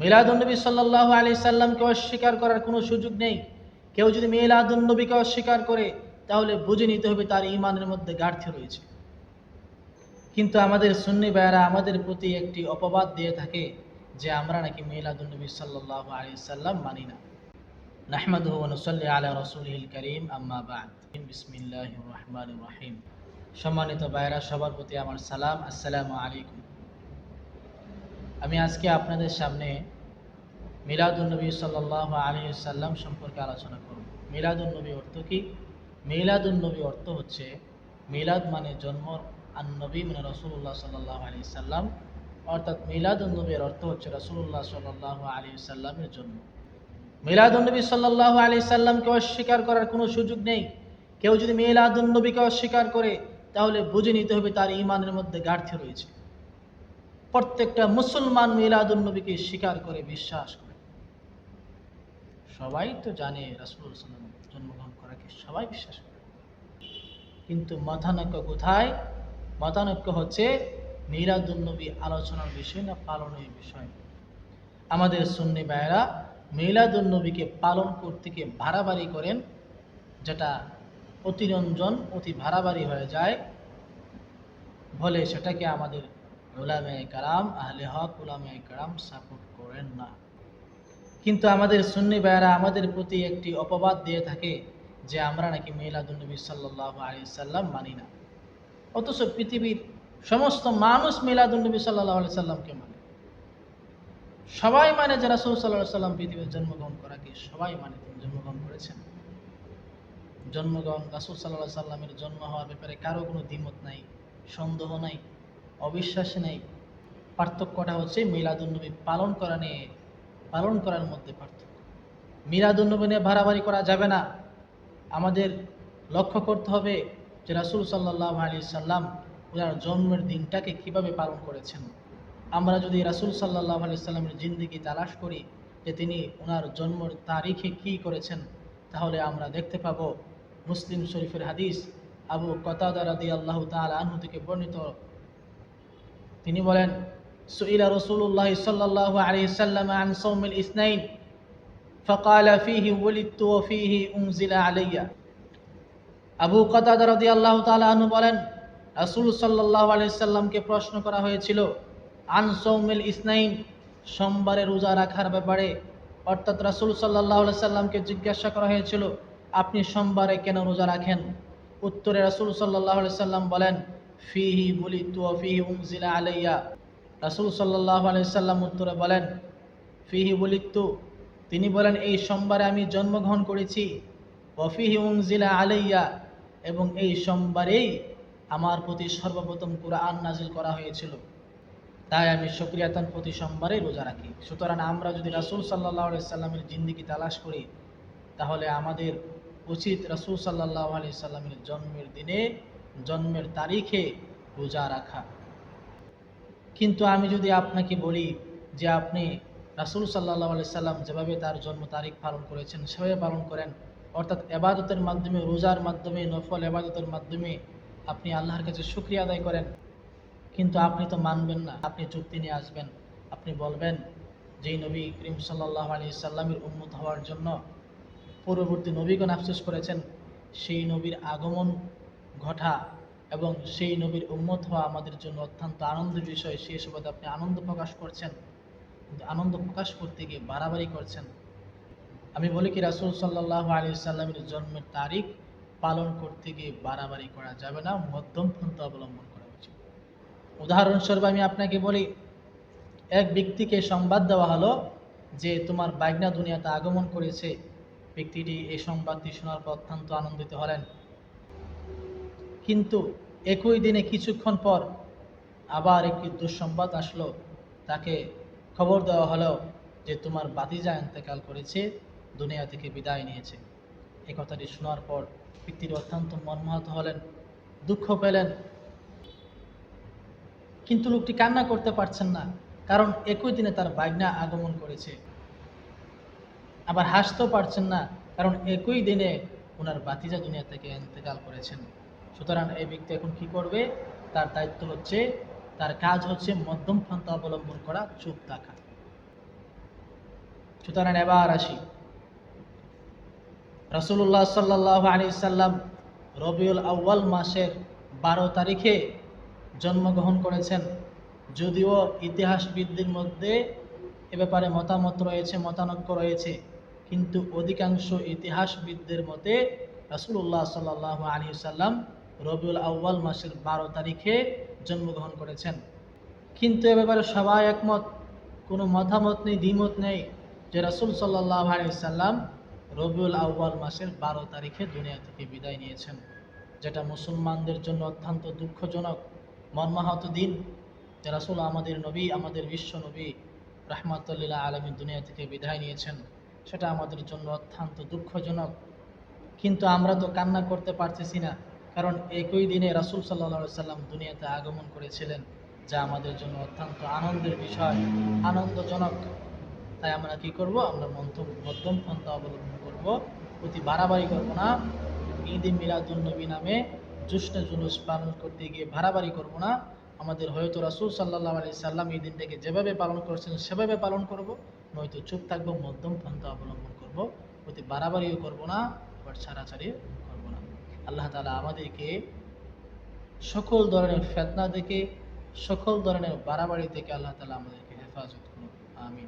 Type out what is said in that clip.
মিলাদুন্নবী সাল্লাল্লাহু আলাইহি সাল্লামকে অস্বীকার করার কোনো সুযোগ নেই। কেউ যদি মিলাদুন্নবীকে অস্বীকার করে তাহলে বুঝে নিতে হবে তার ঈমানের মধ্যে ঘাটতি রয়েছে। কিন্তু আমাদের সুন্নি ভাইয়েরা আমাদের প্রতি একটি অপবাদ দিয়ে থাকে যে আমরা নাকি মিলাদুন্নবী সাল্লাল্লাহু আলাইহি সাল্লাম মানি না। নাহমাদুহু ওয়া নুসাল্লি আলা রাসূলিহিল কারীম, আম্মা বা'দ। বিসমিল্লাহির রহমানির রহিম। সম্মানিত ভাইয়েরা, সবার প্রতি আমার সালাম, আসসালামু আলাইকুম। আমি আজকে আপনাদের সামনে মিলাদুন্নবী সাল্লাল্লাহু আলাইহি সাল্লাম সম্পর্কে আলোচনা করব। মিলাদুন্নবী অর্থ কি? মিলাদুন্নবী অর্থ হচ্ছে, মিলাদ মানে জন্ম, আর নবী মানে রাসূলুল্লাহ সাল্লাল্লাহু আলাইহি সাল্লাম, অর্থাৎ মিলাদুন্নবীর অর্থ হচ্ছে রাসূলুল্লাহ সাল্লাল্লাহু আলাইহি সাল্লামের জন্ম। মিলাদুন্নবী সাল্লাল্লাহু আলাইহি সাল্লামকে অস্বীকার করার কোনো সুযোগ নেই। কেউ যদি মিলাদুন্নবীকে অস্বীকার করে তাহলে বুঝে নিতে হবে তার ঈমানের মধ্যে ঘাটতি রয়েছে। প্রত্যেকটা মুসলমান মিলাদুন্নবীকে স্বীকার করে, বিশ্বাস করে। সবাই তো জানে রাসূলুল্লাহ সাল্লাল্লাহু আলাইহি ওয়াসাল্লাম জন্মগ্রহণ করাকে সবাই বিশ্বাস করে, কিন্তু মতানৈক্য কোথায়? মতানৈক্য হচ্ছে মিলাদুন্নবী আলোচনার বিষয় না পালনের বিষয়। আমাদের সুন্নি ভাইয়েরা মিলাদুন্নবীকে পালন করতে গিয়ে বাড়াবাড়ি করেন, যেটা অতিরঞ্জন, অতি বাড়াবাড়ি হয়ে যায় বলে সেটাকে আমাদের উলামায়ে কেরাম, আহলে হক উলামায়ে কেরাম সাপোর্ট করেন না। কিন্তু আমাদের সুন্নি ভাইয়েরা আমাদের প্রতি একটি অপবাদ দিয়ে থাকে যে আমরা নাকি মিলাদুন্নবী সাল্লাল্লাহু আলাইহি সাল্লাম মানি না। অথচ পৃথিবীর সমস্ত মানুষ মিলাদুন্নবী সাল্লাল্লাহু আলাইহি সাল্লামকে মানে। সবাই মানে যে রাসূল সাল্লাল্লাহু আলাইহি সাল্লাম পৃথিবীতে জন্মগ্রহণ করাকে সবাই মানে, তিনি জন্মগ্রহণ করেছেন। জন্মগ্রহণ, রাসূল সাল্লাল্লাহু আলাইহি সাল্লামের জন্ম হওয়ার ব্যাপারে কারো কোনো দ্বিমত নাই, সন্দেহ নাই, অবিশ্বাস নেই। পার্থক্যটা হচ্ছে মিলাদুন্নবী পালন করা নিয়ে, পালন করার মধ্যে পার্থক্য। মিলাদুন্নবী নিয়ে বাড়াবাড়ি করা যাবে না। আমাদের লক্ষ্য করতে হবে যে রাসূল সাল্লাল্লাহু আলাইহি সাল্লাম ওনার জন্মের দিনটাকে কিভাবে পালন করেছেন। আমরা যদি রাসূল সাল্লাল্লাহু আলাইহি সাল্লামের জিন্দেগি তালাশ করি যে তিনি ওনার জন্মের তারিখে কি করেছেন, তাহলে আমরা দেখতে পাবো মুসলিম শরীফের হাদিস আবু কতাদা রাদিয়াল্লাহু তাআলা আনহু থেকে বর্ণিত। তিনি বলেন, সুইলা রাসূলুল্লাহ সাল্লাল্লাহু আলাইহি সাল্লাম আন সাওমিল ইসনাইন ফাকালা ফীহি ওয়ালিদতু ওয়া ফীহি উনজিলা আলাইয়া। আবু কতাদা রাদিয়াল্লাহু তাআলা আনহু বলেন, রাসূল সাল্লাল্লাহু আলাইহি সাল্লামকে প্রশ্ন করা হয়েছিল আন সাওমিল ইসনাইন, সোমবারে রোজা রাখার ব্যাপারে। অর্থাৎ রাসূল সাল্লাল্লাহু আলাইহি সাল্লামকে জিজ্ঞাসা করা হয়েছিল, আপনি সোমবারে কেন রোজা রাখেন? উত্তরে রাসূল সাল্লাল্লাহু আলাইহি সাল্লাম বলেন, ফীহি বুলিতু ওয়া ফীহি উনজিলা আলাইয়া। রাসূল সাল্লাল্লাহু আলাইহি সাল্লাম উত্তরে বলেন, ফীহি বুলিতু, তিনি বলেন এই সোমবারে আমি জন্মগ্রহণ করেছি, ওয়া ফীহি উনজিলা আলাইয়া, এবং এই সোমবারেই আমার প্রতি সর্বপ্রথম কুরআন নাজিল করা হয়েছিল, তাই আমি শুকরিয়াতান প্রতি সোমবারে রোজা রাখি। সুতরাং আমরা যদি রাসূল সাল্লাল্লাহু আলাইহি সাল্লামের জিন্দেগি তালাশ করি, তাহলে আমাদের উচিত রাসূল সাল্লাল্লাহু আলাইহি সাল্লামের জন্মের দিনে, জন্মের তারিখে রোজা রাখা। কিন্তু আমি যদি আপনাকে বলি যে আপনি রাসূল সাল্লাল্লাহু আলাইহি সাল্লাম যেভাবে তার জন্ম তারিখ পালন করেছেন সেভাবে পালন করেন, অর্থাৎ ইবাদতের মাধ্যমে, রোজার মাধ্যমে, নফল ইবাদতের মাধ্যমে আপনি আল্লাহর কাছে শুকরিয়া আদায় করেন, কিন্তু আপনি তো মানবেন না। আপনি যুক্তি নিয়ে আসবেন, আপনি বলবেন যেই নবী করিম সাল্লাল্লাহু আলাইহি সাল্লামের উম্মত হওয়ার জন্য পূর্ববর্তী নবীগণ আফসোস করেছেন, সেই নবীর আগমন ঘটা এবং সেই নবীর উম্মত হওয়া আমাদের জন্য অত্যন্ত আনন্দের বিষয়। সেই সুবাদে আপনি আনন্দ প্রকাশ করছেন, কিন্তু আনন্দ প্রকাশ করতে গিয়ে বাড়াবাড়ি করছেন। আমি বলি কি, রাসূল সাল্লাল্লাহু আলাইহি সাল্লামের জন্মের তারিখ পালন করতে গিয়ে বাড়াবাড়ি করা যাবে না, মধ্যম পন্থা অবলম্বন করা উচিত। উদাহরণস্বরূপ আমি আপনাকে বলি, এক ব্যক্তিকে সংবাদ দেওয়া হলো যে তোমার বাইগনা দুনিয়াতে আগমন করেছে। ব্যক্তিটি এই সংবাদটি শোনার পর অত্যন্ত আনন্দিত হলেন, কিন্তু একই দিনে কিছুক্ষণ পর আবার একটি দুঃসংবাদ আসলো। তাকে খবর দেওয়া হলো যে তোমার ভাতিজা ইন্তেকাল করেছে, দুনিয়া থেকে বিদায় নিয়েছে। এই কথাটি শোনার পর ব্যক্তিটি অত্যন্ত মর্মাহত হলেন, দুঃখ পেলেন, কিন্তু লোকটি কান্না করতে পারছেন না, কারণ একই দিনে তার ভাগ্না আগমন করেছে। আবার হাসতেও পারছেন না, কারণ একই দিনে ওনার ভাতিজা দুনিয়া থেকে ইন্তেকাল করেছেন। সুতরাং এই ব্যক্তি এখন কি করবে? তার দায়িত্ব হচ্ছে, তার কাজ হচ্ছে মধ্যম পন্থা অবলম্বন করা, চুপ থাকা। সুতরাং এবার আসি, রাসূলুল্লাহ সাল্লাল্লাহু আলাইহি সাল্লাম রবিউল আউয়াল মাসের 12 তারিখে জন্মগ্রহণ করেছেন। যদিও ইতিহাসবিদদের মধ্যে এ ব্যাপারে মতামত রয়েছে, মতানৈক্য রয়েছে, কিন্তু অধিকাংশ ইতিহাসবিদদের মতে রাসূলুল্লাহ সাল্লাল্লাহু আলাইহি সাল্লাম রবিউল আউয়াল মাসের 12 তারিখে জন্মগ্রহণ করেছেন। কিন্তু এ ব্যাপারে সবাই একমত, কোনো মতামত নেই, দ্বিমত নেই যে রাসূল সাল্লাল্লাহু আলাইহি সাল্লাম রবিউল আউয়াল মাসের 12 তারিখে দুনিয়া থেকে বিদায় নিয়েছেন, যেটা মুসলমানদের জন্য অত্যন্ত দুঃখজনক, মর্মাহত দিন যে রাসূল, আমাদের নবী, আমাদের বিশ্ব নবী রাহমাতুল লিল আলামিন দুনিয়া থেকে বিদায় নিয়েছেন। সেটা আমাদের জন্য অত্যন্ত দুঃখজনক। কিন্তু আমরা তো কান্না করতে পারতেছি না, কারণ একই দিনে রাসূল সাল্লাল্লাহু আলাইহি সাল্লাম দুনিয়াতে আগমন করেছিলেন, যা আমাদের জন্য অত্যন্ত আনন্দের বিষয়, আনন্দজনক। তাই আমরা কি করব? আমরা মধ্যম পন্থা অবলম্বন করব, অতি বাড়াবাড়ি করব না। ঈদ এ মিলাদুন্নবী নামে জশ্নে জুলুস পালন করতে গিয়ে বাড়াবাড়ি করব না। আমাদের হয়তো রাসূল সাল্লাল্লাহু আলাইহি সাল্লাম এই দিনটাকে যেভাবে পালন করেছেন সেভাবে পালন করব, নয়তো চুপ থাকবো, মধ্যম পন্থা অবলম্বন করব, অতি বাড়াবাড়িও করব না, আবার ছাড়াছাড়িও করব না। আল্লাহ তাআলা আমাদেরকে সকল ধরনের ফিতনা থেকে, সকল ধরনের বাড়াবাড়ি থেকে আল্লাহ তাআলা আমাদেরকে হেফাজত করুন। আমিন।